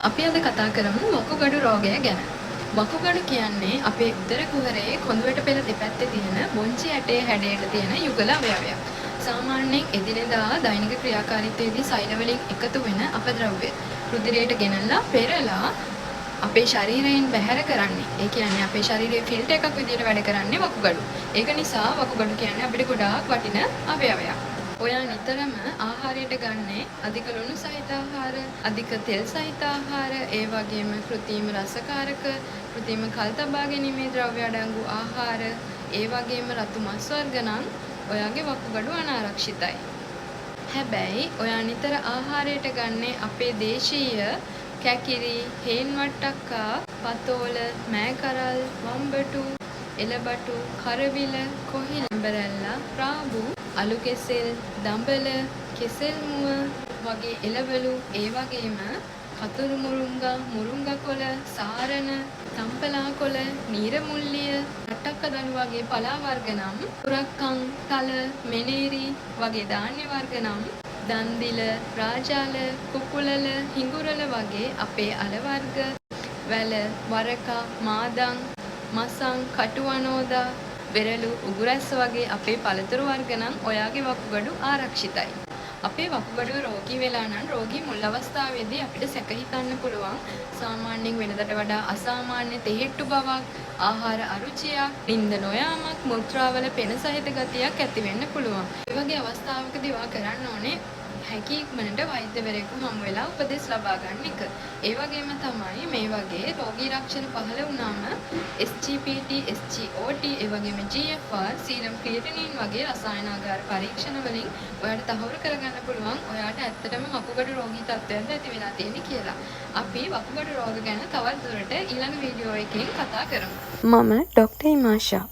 අපි අද කතා කරමු වකුගඩු රෝගය ගැන. වකුගඩු කියන්නේ අපේ උදර කුහරයේ කොඳුරට පෙළ දෙපැත්තේ තියෙන බොංචි ඇටේ හැඩයට තියෙන යුගල අවයවයක්. සාමාන්‍යයෙන් එදිනෙදා දෛනික ක්‍රියාකාරීත්වයේදී සෛල වලින් එකතු වෙන අපද්‍රව්‍ය රුධිරයට ගෙනල්ලා පෙරලා අපේ ශරීරයෙන් බැහැර කරන්නේ. ඒ කියන්නේ අපේ ශරීරයේ ෆිල්ටර් එකක් විදියට වැඩ කරන්නේ වකුගඩු. ඒක නිසා වකුගඩු කියන්නේ අපිට ගොඩාක් වටින අවයවයක්. ඔයා නිතරම ආහාරයට ගන්නේ අධික ලුණු සහිත ආහාර, අධික තෙල් සහිත ආහාර, ඒ වගේම කෘත්‍රිම රසකාරක, කෘත්‍රිම කල් තබා ගැනීමේ ද්‍රව්‍ය අඩංගු ආහාර, ඒ වගේම රතු මස් වර්ග නම් ඔයාගේ වකුගඩු අනාරක්ෂිතයි. හැබැයි ඔයා නිතර ආහාරයට ගන්නේ අපේ දේශීය කැකිරි, හේන් වට්ටක්කා, පතෝල, මෑකරල්, වම්බටු, එලබටු, කරවිල, කොහිලඹරැල්ලා, රාබු, අලු කෙසෙල්, දඹල, කෙසෙල් මුව වගේ එළවලු, ඒ වගේම කතුරු මුරුංගා, මුරුංගා කොළ, සාරණ, තම්පලා කොළ, නීරමුල්ලිය, රට්ටක්ක දණු වගේ පලා වර්ග නම්, පුරක්කං, තල, මෙනේරි වගේ ධාන්‍ය වර්ග නම්, දන්දිල, රාජාල, කුකුලල, හිඟුරල වගේ අපේ අල වර්ග, වැල, වරකා, මාදන්, මසං, කටුවනෝදා, වෙරළු, උගුරැස්ස වගේ අපේ පළතුරු වර්ග නම් ඔයාගේ වකුගඩු ආරක්ෂිතයි. අපේ වකුගඩුව රෝගී වෙලා නම් රෝගී මුල් අවස්ථාවේදී අපිට සැක හිතන්න පුළුවන් සාමාන්‍යයෙන් වෙනදට වඩා අසාමාන්‍ය තෙහෙට්ටු බවක්, ආහාර අරුචියක්, නිින්ද නොයාමක්, මුත්‍රාවල පෙන සහිත ගතියක් ඇති වෙන්න පුළුවන්. ඒ වගේ අවස්ථාවකදී ඔයා කරන්න ඕනේ හැකි ඉක්මනට වෛද්‍යවරයෙකු හමු වෙලා උපදෙස් ලබා ගන්න එක. ඒ වගේම තමයි මේ වගේ රෝගී ලක්ෂණ පහළ වුණාම SGPT, SGOT, ඒ වගේම GFR, සීරම් ක්‍රියේටිනින් වගේ රසායනාගාර පරීක්ෂණ වලින් ඔයාලට තහවුරු කරගන්න පුළුවන් ඔයාට ඇත්තටම වකුගඩු රෝගී තත්ත්වයක්ද ඇති වෙලා තියෙන්නේ කියලා. අපි වකුගඩු රෝග ගැන තවත් දුරට ඊළඟ වීඩියෝ එකකින් කතා කරමු. මම ඩොක්ටර් ඉමාෂා.